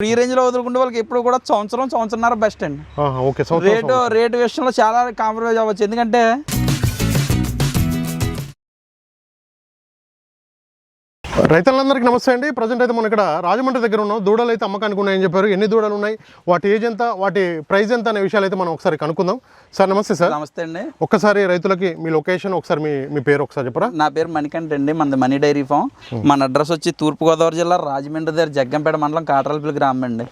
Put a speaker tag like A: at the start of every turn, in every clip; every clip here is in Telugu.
A: ఫ్రీ రేంజ్ లో వదులుకుంటే వాళ్ళకి ఎప్పుడు కూడా సంవత్సరంన్నర బెస్ట్ అండి.
B: ఓకే,
A: రేటు విషయంలో చాలా కాంప్రమైజ్ అవ్వచ్చు. ఎందుకంటే
B: రైతులందరికీ నమస్తే అండి. ప్రజెంట్ అయితే మనం ఇక్కడ రాజమండ్రి దగ్గర ఉన్నాం. దూడలు అయితే అమ్మకానికి ఉన్నాయని చెప్పారు. ఎన్ని దూడలు ఉన్నాయి, వాటి ఏజ్ ఎంత, వాటి ప్రైస్ ఎంత అనే విషయాలు అయితే మనం ఒకసారి కనుక్కుందాం. సార్ నమస్తే. సార్
A: నమస్తే అండి.
B: ఒక్కసారి రైతులకి మీ లొకేషన్ ఒకసారి మీ పేరు ఒకసారి చెప్పరా?
A: నా పేరు మణికంఠ అండి. మనది మనీ డైరీ ఫామ్. మన అడ్రస్ వచ్చి తూర్పుగోదావరి జిల్లా రాజమండ్రి దగ్గర జగ్గంపేట మండలం కాట్రాలపల్లి గ్రామం అండి.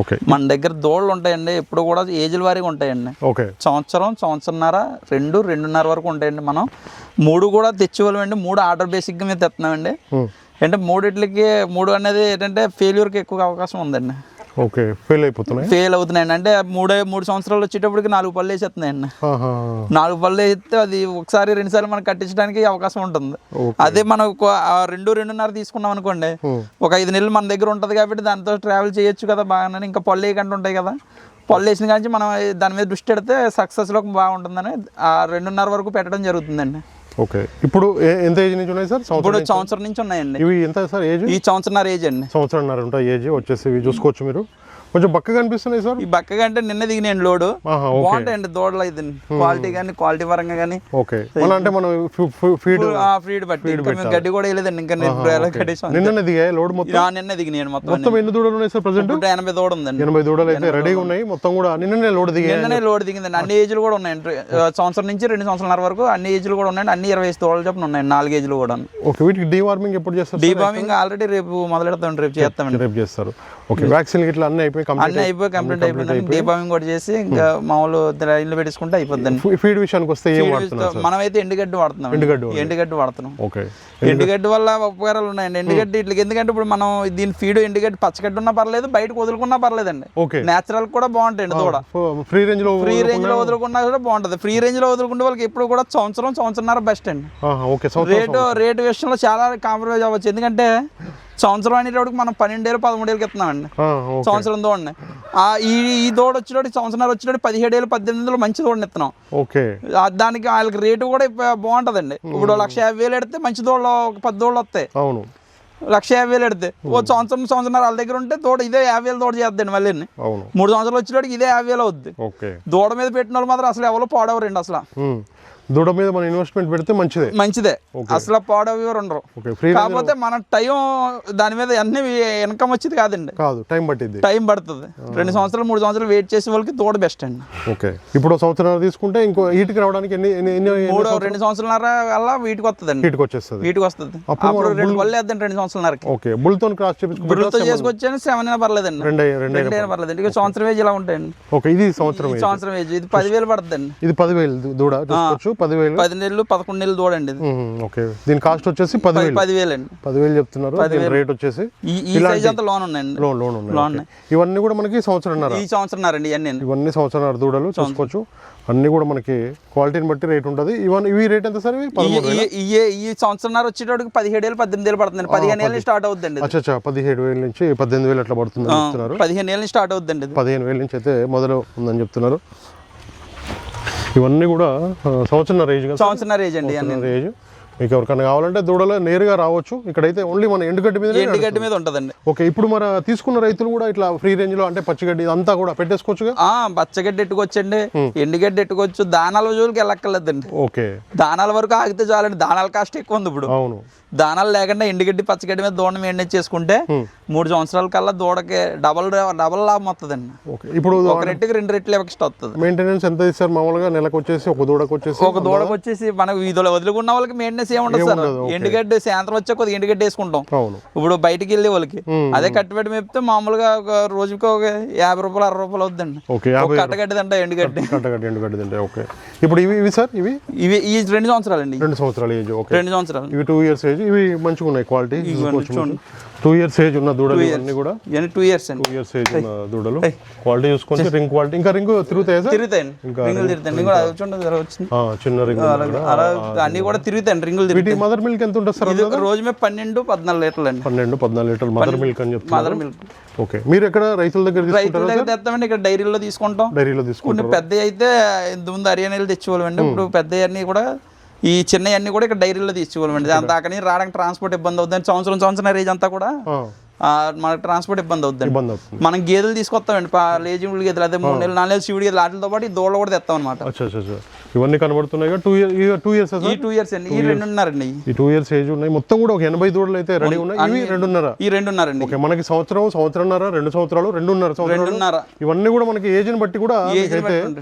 B: ఓకే,
A: మన దగ్గర దూడలు ఉంటాయండి. ఎప్పుడు కూడా ఏజ్ల వారీగా ఉంటాయండి.
B: ఓకే,
A: సంవత్సరంన్నర 2.5 వరకు ఉంటాయండి. మనం 3 కూడా తెచ్చేవాళ్ళమండి. 3 ఆర్డర్ బేసిక్గా మేము తెస్తున్నామండి. అంటే 3 అనేది ఏంటంటే ఫెయిల్యూర్కి ఎక్కువ అవకాశం ఉందండి.
B: ఓకే, ఫెయిల్
A: అవుతున్నాయండి. అంటే 3 సంవత్సరాలు వచ్చేటప్పటికి 4 పళ్ళు వేసేస్తున్నాయండి. 4 పళ్ళు వేస్తే అది ఒకసారి 2 సార్లు మనం కట్టించడానికి అవకాశం ఉంటుంది. అదే మనం 2.5 తీసుకున్నాం అనుకోండి, ఒక 5 నెలలు మన దగ్గర ఉంటుంది కాబట్టి దాంతో ట్రావెల్ చేయొచ్చు కదా బాగానే. ఇంకా పళ్ళు వేయకుండా ఉంటాయి కదా. పళ్ళు వేసిన కానీ మనం దాని మీద దృష్టి పెడితే సక్సెస్లో బాగుంటుందని 2.5 వరకు పెట్టడం జరుగుతుందండి.
B: ఓకే, ఇప్పుడు ఎంత ఏజ్ నుంచి ఉన్నాయి సార్?
A: ఇప్పుడు సంవత్సరం నుంచి ఉన్నాయండి.
B: ఇవి ఎంత సార్ ఏజ్?
A: ఈ సంవత్సరంన్నర ఏజ్ అండి.
B: సంవత్సరంన్నర ఉంటాయి ఏజ్ వచ్చేసి. ఇవి చూసుకోవచ్చు మీరు. కొంచెం బక్కగా కనిపిస్తున్నాయి సార్.
A: ఈ బక్కగా అంటే నిన్న దిగినాయండి లోడు. బాగుంటాయండి దోడలు అయితే, క్వాలిటీ పరంగా కానీ.
B: ఓకే, అంటే మనం
A: ఫీడ్ బట్టి గడ్డి కూడా వేయలేదండి. ఇంకా
B: నిన్న దిగాయి లోడ్ మొత్తం.
A: నిన్న దిగినాయండి
B: మొత్తం ఎన్ని దూడలు ఉన్నాయి సార్ ప్రెసెంట్?
A: 80 దూడ ఉందండి.
B: 80 దూడలు అయితే రెడీగా ఉన్నాయి. మొత్తం కూడా నిన్ననే లోడ్
A: దిగిందండి. అన్ని ఏజ్లు కూడా ఉన్నాయండి. సంవత్సరం నుంచి 2 సంవత్సరాల వరకు అన్ని ఏజ్లు కూడా ఉన్నాయండి. అన్ని 25 దూడలు చొప్పున ఉన్నాయండి. 4 ఏజ్లు కూడా.
B: ఓకే, వీటికి డీవార్మింగ్ ఎప్పుడు చేస్తారు?
A: డీవార్మింగ్ ఆల్రెడీ రేపు మొదలెడతాం. రేపు చేస్తారు.
B: ఓకే, వ్యాక్సిన్ ఇట్లా అన్ని అయిపోయి
A: కంప్లీట్ అయిపోయింది. డీబామింగ్ కూడా చేసి ఇంకా మామూలు ఇల్లు పెట్టించుకుంటే అయిపోద్ది.
B: ఫీడ్ విషయానికి వస్తే
A: మనమైతే ఎండుగడ్డి వాడుతున్నాం.
B: ఓకే,
A: ఎండుగడ్డి వల్ల ఉపకారాలు ఉన్నాయండి. ఎండుగడ్డి ఇట్లా ఎందుకంటే ఇప్పుడు మనం దీని ఫీడ్ ఎండుగడ్డి పచ్చగడ్డి ఉన్నా పర్లేదు, బయటకు వదులుకున్నా పర్లేదండి. నేచురల్ కూడా బాగుంటాయండి దూడ. ఫ్రీ రేంజ్ లో వదులుకున్నా కూడా బాగుంటది. ఫ్రీ రేంజ్ లో వదులుకుంటే వాళ్ళకి ఎప్పుడు కూడా సంవత్సరంన్నర బెస్ట్ అండి. రేటు విషయంలో చాలా కాంప్రమైజ్ అవ్వచ్చు. ఎందుకంటే సంవత్సరం అనేటప్పటికి మనం 12 ఏళ్ళు 13 ఏళ్ళకి ఇస్తున్నామండి. సంవత్సరం దూడని ఈ దూడ వచ్చేటప్పుడు సంవత్సరాలు వచ్చేటప్పుడు 17 ఏళ్ళు 18 ఏళ్ళు మంచి దూడని ఇస్తున్నాం.
B: ఓకే,
A: దానికి వాళ్ళకి రేటు కూడా బాగుంటదండి. ఇప్పుడు 1,50,000 ఎడితే మంచి దూడలు ఒక 10 దూడలు వస్తాయి. 1,50,000 ఎడితే ఓ సంవత్సరంన్నర వాళ్ళ దగ్గర ఉంటే దూడ ఇదే 50,000 దూడ చేద్దండి. మళ్ళీ 3 సంవత్సరాలు వచ్చేటప్పటికి ఇదే 50,000 అవుద్ది. దూడ మీద పెట్టిన వాళ్ళు మాత్రం అసలు ఎవరు పాడవరండి. అసలు
B: దూడ మీద మనం ఇన్వెస్ట్మెంట్ పెడితే మంచిదే.
A: అసలు పాడవ ఉండరు. కాకపోతే మన టైం దాని మీద అన్ని ఇన్కమ్ వచ్చేది కాదండి. టైం పడుతుంది. 2 సంవత్సరాలు 3 సంవత్సరాలు వెయిట్ చేసే వాళ్ళకి దూడ బెస్ట్ అండి.
B: ఓకే, ఇప్పుడు సంవత్సరం తీసుకుంటే ఇంకో వీటికి రావడానికి
A: 2 సంవత్సరాలన్నర వల్ల వీటికి వస్తుందండి. వీటికి వస్తుంది. అప్పుడు 2 పళ్ళు వేద్దాం 2 సంవత్సరాలన్నరకి.
B: ఓకే, బుల్తో క్రాస్
A: బుల్తో చేసుకొచ్చాను 7 అయినా పర్లేదండి. 2 అయినా పర్లేదండి. ఇక సంవత్సరం ఏజ్ ఇలా ఉంటాయండి.
B: ఓకే, ఇది సంవత్సరం
A: ఏజ్. ఇది 10,000 పడుతుందండి.
B: ఇది 10,000 దూడ.
A: 10 నెలలు 11 నెలలు దూడండి.
B: ఓకే, దీని కాస్ట్ వచ్చేసి 10,000
A: అండి.
B: 10,000 చెప్తున్నారు. రేట్ వచ్చేసి
A: ఈ సైజ్ అంతా లోన్ ఉన్నాయండి.
B: లోన్ ఇవన్నీ కూడా మనకి
A: సంవత్సరంన్నర అండి.
B: ఇవన్నీ సంవత్సరంన్నర దూడలు చూసుకోవచ్చు. అన్ని కూడా మనకి క్వాలిటీని బట్టి రేట్ ఉంటుంది. ఇవి రేట్ ఎంత సార్?
A: ఈ సంవత్సరంన్నర వచ్చేటప్పుడు 17 ఏళ్ళు 18 ఏళ్ళు పడుతుంది. 15 ఏళ్ళు స్టార్ట్ అవుతుందండి.
B: 17,000 నుంచి 18,000 అట్లా పడుతుంది చెప్తున్నారు.
A: 15 ఏళ్ళు స్టార్ట్ అవుతుందండి.
B: 15,000 నుంచి అయితే మొదలు ఉందని చెప్తున్నారు. ఇవన్నీ కూడా సంవత్సరంన్నర ఏజ్ అండి. మీకు ఎవరికైనా కావాలంటే దూడలో నేరుగా రావచ్చు. ఇక్కడైతే ఓన్లీ మన ఎండుగడ్డి మీద ఉంటుందండి. ఓకే, ఇప్పుడు మన తీసుకున్న రైతులు కూడా ఇట్లా ఫ్రీ రేంజ్ లో అంటే పచ్చిగడ్డి అంతా కూడా పెట్టేసుకోవచ్చు.
A: పచ్చగడ్డి ఎట్టుకోవచ్చండి, ఎండుగడ్డి ఎట్టుకోవచ్చు. దానాల జోలికి వెళ్ళక్కర్లేదండి.
B: ఓకే,
A: దానాల వరకు ఆగితే చాలండి. దానాల కాస్ట్ ఎక్కువ ఉంది ఇప్పుడు.
B: అవును,
A: దానాలు లేకుండా ఎండుగడ్డి పచ్చగడ్డి మీద దూడని మెయింటైన్ చేసుకుంటే 3 సంవత్సరాల కల్లా దూడకి డబల్ లాభం వస్తుందండి.
B: ఇప్పుడు
A: 1 రెట్టుకి 2 రెట్లు ఎక్స్ట్రా వస్తుంది.
B: మెయింటెనెన్స్ ఎంత ఇస్తారు మామూలుగా? నెలకు వచ్చేసి ఒక దూడకు
A: వచ్చేసి మనకు వీధిలో వదులుకున్న వాళ్ళకి మెయింటెనెన్స్ ఏముండదు సార్. ఎండుగడ్డి సాయంత్రం వచ్చే కొద్దిగా ఎండుగడ్డి వేసుకుంటాం. ఇప్పుడు బయటికి వెళ్ళే వాళ్ళకి అదే కట్టుబడి మేపితే మామూలుగా రోజుకి ఒక 50 రూపాయలు 60 రూపాయలు అవుతుందండి. కట్టగడ్డి తింటా ఎండుగడ్డి.
B: ఓకే, ఇప్పుడు ఇవి సార్ ఇవి
A: 2 సంవత్సరాలండి.
B: 2 సంవత్సరాల ఏజ్.
A: 2 సంవత్సరాలు.
B: ఇవి 2 ఇయర్స్ ఏజ్. ఇవి మంచిగా ఉన్నాయి క్వాలిటీ. 2 ఇయర్స్ ఏజ్ ఉన్న దూడలు ఇవన్నీ కూడా
A: 2 ఇయర్స్
B: ఏజ్ ఉన్న దూడలు. క్వాలిటీ చూసుకుంటే రింగ్ క్వాలిటీ. ఇంకా రింగ్ తిరుగుతాయి సార్?
A: తిరుగుతాయండి.
B: చిన్న రింగ్
A: అన్ని కూడా తిరుగుతాయండి. రింగులు తిరుగుతాయి.
B: మదర్ మిల్క్ ఎంత ఉంటుంది సార్?
A: రోజు మీద 12-14 లీటర్లు అండి.
B: 12-14 లీటర్లు మదర్ మిల్క్ అని చెప్తున్నారు. ఓకే, మీరు ఎక్కడ రైతుల దగ్గర
A: తెస్తామండి? ఇక్కడ డైరీలో తీసుకుంటాం. పెద్ద అయితే ముందు హర్యానాలో తెచ్చుకోవాలండి. ఇప్పుడు పెద్ద అన్ని కూడా ఈ చిన్నవన్నీ కూడా ఇక్కడ డైరీలో తీసుకోవాలండి. దాని దాకా రావడానికి ట్రాన్స్పోర్ట్ ఇబ్బంది అవుతుంది. సంవత్సరం రేజ్ అంతా కూడా మనకి ట్రాన్స్పోర్ట్ ఇబ్బంది అవుతుంది. మనం గేదెలు తీసుకొస్తామండి, లేజీ గేదెలు అదే 3 నెలలు 4 నెలలు శివుడి గేదెలు వాటితో పాటు ఈ దూడలు కూడా తెస్తాం అనమాట.
B: ఇవన్నీ కనబడుతున్నాయి. 2 ఇయర్స్
A: ఈ 2 ఇయర్స్ అండి, ఈ 2.5 అండి.
B: ఈ 2 ఇయర్స్ ఏజ్ ఉన్నాయి. మొత్తం కూడా ఒక 80 దూడలు అయితే రెడీ ఉన్నాయి. ఇవి 2.5.
A: ఈ 2.5 అండి.
B: ఓకే, మనకి సంవత్సరంన్నర 2 సంవత్సరాలు 2.5 సంవత్సరాలు ఇవన్నీ కూడా మనకి ఏజ్ ని బట్టి కూడా అయితే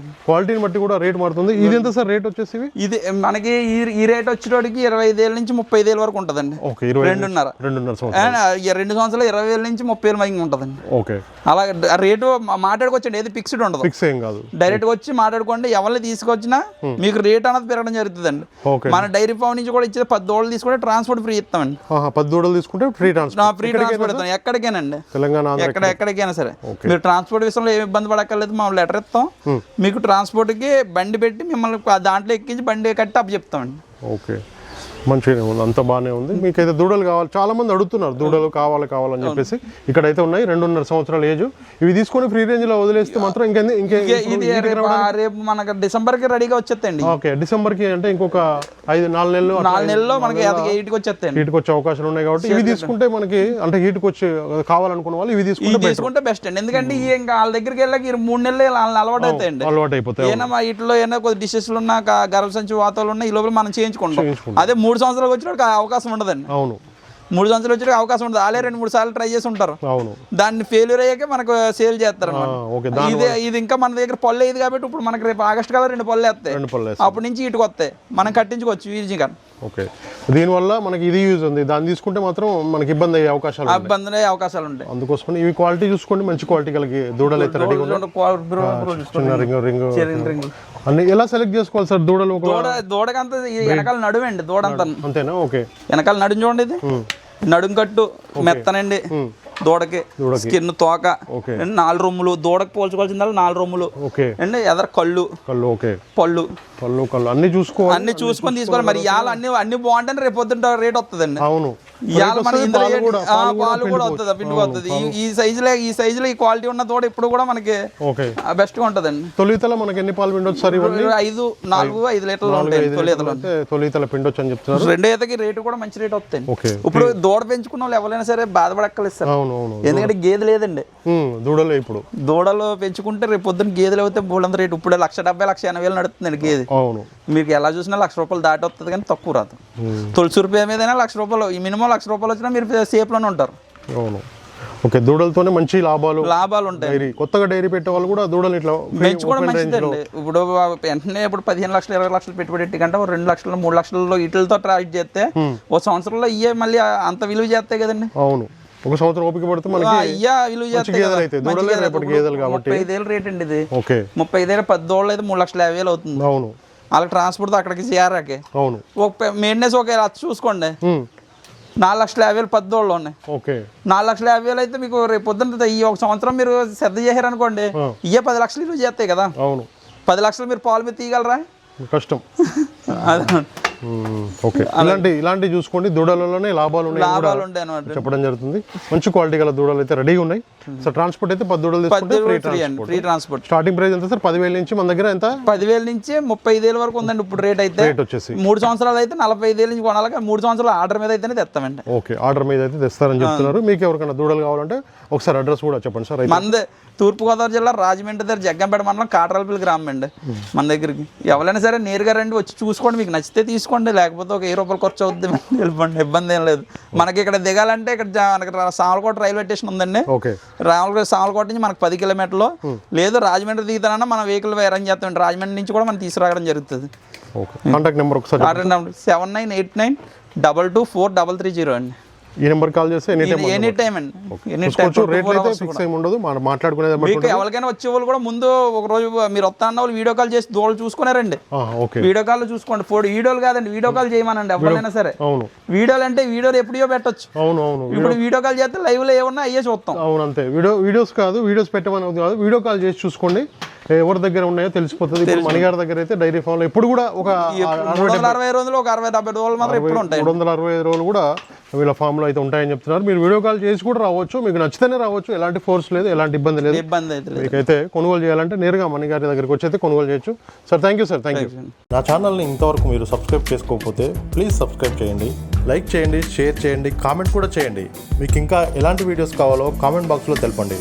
B: క్వాలిటీని బట్టి కూడా రేట్ మారుతుంది. ఇది ఎంత సార్ రేట్ వచ్చేసి?
A: ఇది మనకి ఈ రేట్ వచ్చేటోడికి 25,000 నుంచి 30,000 వరకు ఉంటదండి.
B: ఓకే, 2.5 సంవత్సరాలు
A: 2 సంవత్సరాలు 20,000 నుంచి 30,000 మధ్య ఉంటదండి.
B: ఓకే,
A: అలా రేటు మాట్లాడుకోవచ్చండి, ఏది ఫిక్స్డ్ ఉండదు,
B: ఫిక్స్ ఏం కాదు.
A: డైరెక్ట్ గా వచ్చి మాట్లాడుకోండి. ఎవరిని తీసుకొచ్చినా మీకు రేట్ అనేది పెరగడం జరుగుతుందండి. మన డైరీ ఫామ్ నుంచి కూడా ఇచ్చే 10 దూడలు తీసుకుంటే ట్రాన్స్పోర్ట్ ఫ్రీ ఇస్తామండి.
B: 10 దూడలు తీసుకుంటే ఫ్రీ ట్రాన్స్పోర్ట్
A: ఇస్తాం ఎక్కడికైనా,
B: తెలంగాణ
A: ఎక్కడికైనా సరే. మీరు ట్రాన్స్పోర్ట్ విషయంలో ఏమి ఇబ్బంది పడక్కర్లేదు, మనం లెటర్ ఇస్తాం మీకు. ట్రాన్స్పోర్ట్ కి బండి పెట్టి మిమ్మల్ని దాంట్లో ఎక్కించి బండి కట్టి అప్పు చెప్తామండి.
B: ఓకే, మంచిగానే ఉంది, అంత బాగానే ఉంది. మీకైతే దూడలు కావాలి, చాలా మంది అడుగుతున్నారు దూడలు కావాలని చెప్పేసి. ఇక్కడైతే ఉన్నాయి 2.5 సంవత్సరాల ఏజ్. ఇవి తీసుకొని ఫ్రీ రేంజ్ లో వదిలేస్తే మాత్రం
A: రేపు మనకి డిసెంబర్ కి రెడీగా వచ్చేస్తాయండి.
B: ఓకే, డిసెంబర్ కి అంటే ఇంకొక 4
A: నెలల్లో మనకి హీట్కి వచ్చేస్తాయి,
B: హీట్కి వచ్చే అవకాశాలు ఉన్నాయి. కాబట్టి ఇవి తీసుకుంటే మనకి అంటే హీట్కి వచ్చి కావాలనుకున్న వాళ్ళు ఇవి తీసుకుంటే
A: బెస్ట్ అండి. ఎందుకంటే ఈ ఇంకా వాళ్ళ దగ్గరికి వెళ్ళక 3 నెలలు వాళ్ళని అలవాటు అవుతాయండి.
B: అలవాటు అయిపోతాయి.
A: ఏమైనా వీటిలో ఏమైనా కొద్ది డిషెస్లు ఉన్నా, గర్భసంచి వాతాలు ఉన్నా, ఈ లోపల మనం చేయించుకుంటాం. అదే 3 సంవత్సరాలకు వచ్చినప్పుడు అవకాశం ఉండదండి. అవును, 3 సంవత్సరాలు వచ్చే అవకాశం ఉండదు. వాళ్ళే 2-3 సార్లు ట్రై చేసి ఉంటారు. అవును, దాన్ని ఫెయిల్యూర్ అయ్యాక మనకు సేల్ చేస్తారు. ఇది ఇంకా మన దగ్గర పళ్ళు అయ్యింది కాబట్టి ఇప్పుడు మనకి రేపు ఆగస్ట్ కల్లా 2 పళ్ళు వేస్తాయి. అప్పటి నుంచి ఇటుకు వస్తాయి, మనం కట్టించుకోవచ్చు ఈజీగా.
B: ఓకే, దీనివల్ల మనకి ఇది యూజ్ ఉంది. దాన్ని తీసుకుంటే మాత్రం మనకి ఇబ్బంది అయ్యే అవకాశాలు ఉంటాయి. అందుకోసం ఇవి క్వాలిటీ చూసుకోండి, మంచి క్వాలిటీ కలిగి దూడలు అయితే రెడీగా రింగ్ అన్ని ఎలా సెలెక్ట్ చేసుకోవాలి సార్? దూడలు
A: దూడకంతా వెనకాల నడుమండి, దూడంతా
B: అంతేనా? ఓకే,
A: వెనకాల నడుము చూడండి, ఇది నడుం కట్టు మెత్తనండి. దూడకి స్కిన్ తోక 4 రొమ్ములు, దూడకి పోల్చుకోవాల్సిన 4 రొమ్ములు అండి. ఎదర కళ్ళు పళ్ళు అన్ని చూసుకొని తీసుకోవాలి. మరి ఇవాళ అన్ని బాగుంటే రేపు పొద్దున్న రేట్ వస్తుందండి. అవును, ఇవాళ మన పాలు కూడా వస్తుంది, పిండికి వస్తుంది. ఈ సైజులో ఈ క్వాలిటీ ఉన్న దూడ ఇప్పుడు కూడా మనకి బెస్ట్ గా ఉంటదండి.
B: తొలితల మనకి ఎన్ని పాలు పిండొచ్చు సార్?
A: 4-5 లీటర్లు ఉంటాయి
B: తొలితల పిండొచ్చు అని చెప్తున్నారు.
A: 2 ఈతకి రేటు కూడా మంచి రేట్ వస్తాయి. ఇప్పుడు దూడ పెంచుకున్న వాళ్ళు ఎవరైనా సరే బాధపడక్కలేదు సార్, ఎందుకంటే గేదె లేదండి. దూడలు పెంచుకుంటే రేపు పొద్దున్న గేదెలు అయితే బోల్డంత రేటు. ఇప్పుడు 1,70,000-1,80,000 నడుతుందండి గేదె. మీకు ఎలా చూసినా 1,00,000 రూపాయలు దాటి వస్తుంది, కానీ తక్కువ రాదు. తొలిసి రూపాయ మీద 1,00,000 రూపాయలు, ఈ మినిమం 1,00,000 రూపాయలు వచ్చినా మీరు సేఫ్ లోనే ఉంటారు.
B: ఓకే, దూడలతోనే మంచి లాభాలు
A: ఉంటాయి.
B: కొత్తగా డైరీ పెట్టే వాళ్ళు కూడా దూడలు ఇట్లా
A: పెంచుకోవడం మంచిదండి. ఇప్పుడు వెంటనే ఇప్పుడు 15 లక్షలు 20 లక్షలు పెట్టుబడి కంటే 2 లక్షలు 3 లక్షల్లో వీటితో ట్రాక్ చేస్తే ఓ సంవత్సరంలో ఇవే మళ్ళీ అంత విలువ చేస్తాయి కదండి.
B: అవును, ఒక సంవత్సరం ఓపిక పడితే మనకి విలువ చేస్తాయి. 35,000
A: రేట్ అండి ఇది. 35,000 10 దూడలు అయితే 3,50,000 అవుతుంది. అవును, వాళ్ళకి ట్రాన్స్పోర్ట్ అక్కడికి చేరాకే. అవును, మెయింటెనెన్స్ ఒక చూసుకోండి 4,50,000 10 దూడలు ఉన్నాయి. 4,50,000 అయితే మీకు రేపు పొద్దున్న ఈ ఒక సంవత్సరం మీరు శ్రద్ధ చేశారనుకోండి, ఇవే 10 లక్షలు విలువ చేస్తాయి కదా. అవును, 10 లక్షలు మీరు పాలు మీద తీయగలరా? కష్టం.
B: ఓకే, ఇలాంటి చూసుకోండి. దూడలలోనే లాభాలు ఉన్నాయి చెప్పడం జరుగుతుంది. మంచి క్వాలిటీ గల దూడలు అయితే రెడీగా ఉన్నాయి. సో ట్రాన్స్పోర్ట్ అయితే 10 దూడలు తీసుకుంటే ఫ్రీ ట్రాన్స్పోర్ట్. స్టార్టింగ్ ప్రైస్ ఎంత సార్? 10,000 నుంచి మన దగ్గర ఎంత?
A: 10,000 నుంచి 30,000 వరకు ఉందండి ఇప్పుడు రేట్ అయితే.
B: రేట్ వచ్చేసి
A: 3 సంవత్సరాలు అయితే 45,000 నుంచి కొనాలి, 3 సంవత్సరాలు ఆర్డర్ మీద అయితేనే తెస్తామండి.
B: ఓకే, ఆర్డర్ మీద అయితే తెస్తారని చెప్తున్నారు. మీకు ఎవరికైనా దూడలు కావాలంటే ఒకసారి అడ్రస్ కూడా చెప్పండి సార్.
A: మందే తూర్పుగోదావరి జిల్లా రాజమండ్రి దగ్గర జగ్గంపేట మండలం కాటరాలపల్లి గ్రామం అండి. మన దగ్గరికి ఎవరైనా సరే నేరుగా రండి, వచ్చి చూసుకోండి. మీకు నచ్చితే తీసుకోండి, లేకపోతే ఒక 1000 రూపాయలు ఖర్చు అవుద్ది, వెళ్ళిపోండి, ఇబ్బంది ఏం లేదు. మనకి ఇక్కడ దిగాలంటే ఇక్కడ మనకి సామలకోట రైల్వే స్టేషన్ ఉందండి. సామలకోట నుంచి మనకు 10 కిలోమీటర్లు. లేదు రాజమండ్రి దిగుతానన్నా మన వెహికల్ అరేంజ్ చేస్తామండి. రాజమండ్రి నుంచి కూడా మనం తీసుకురావడం జరుగుతుంది.
B: కాంటాక్ట్ నెంబర్ ఒకసారి
A: 7989224330 అండి.
B: ఈ నెంబర్ కాల్ చేస్తే
A: ఎనీ టైం అండి. ఎవరికైనా వచ్చే వాళ్ళు కూడా ముందు ఒక రోజు మీరు వస్తా అన్న వాళ్ళు వీడియో కాల్ చేసి దూడలు చూసుకున్నారండి. వీడియో కాల్ చూసుకోండి. వీడియోలు కాదండి, వీడియో కాల్ చేయమనండి ఎవరైనా సరే. వీడియోలు అంటే వీడియోలు ఎప్పుడో పెట్టొచ్చు. ఇప్పుడు వీడియో కాల్ చేస్తే లైవ్ లో ఏమన్నా అయ్యే చూస్తాం.
B: అవును, అంతే. వీడియోస్ కాదు, వీడియోస్ పెట్టమని కాదు, వీడియో కాల్ చేసి చూసుకోండి. ఎవరి దగ్గర ఉన్నాయో తెలిసిపోతుంది. మణిగారి దగ్గర అయితే డైరీ ఫామ్ లో ఎప్పుడు కూడా ఒక
A: 360 రోజులు ఒక 60-70 రోజులు మాత్రం ఎప్పుడు ఉంటాయి.
B: 365 రోజులు కూడా వీళ్ళ ఫామ్ లో అయితే ఉంటాయని చెప్తున్నారు. మీరు వీడియో కాల్ చేసి కూడా రావచ్చు, మీకు నచ్చితేనే రావచ్చు. ఎలాంటి ఫోర్స్ లేదు, ఎలాంటి ఇబ్బంది లేదు. మీకైతే కొనుగోలు చేయాలంటే నేరుగా మణిగారి దగ్గరికి వచ్చి అయితే కొనుగోలు చేయొచ్చు. Sir thank you sir, thank you. నా ఛానల్ని ఇంతవరకు మీరు సబ్స్క్రైబ్ చేసుకోకపోతే ప్లీజ్ సబ్స్క్రైబ్ చేయండి.
C: లైక్ చేయండి, షేర్ చేయండి, కామెంట్ కూడా చేయండి. మీకు ఇంకా ఎలాంటి వీడియోస్ కావాలో కామెంట్ బాక్స్లో తెలపండి.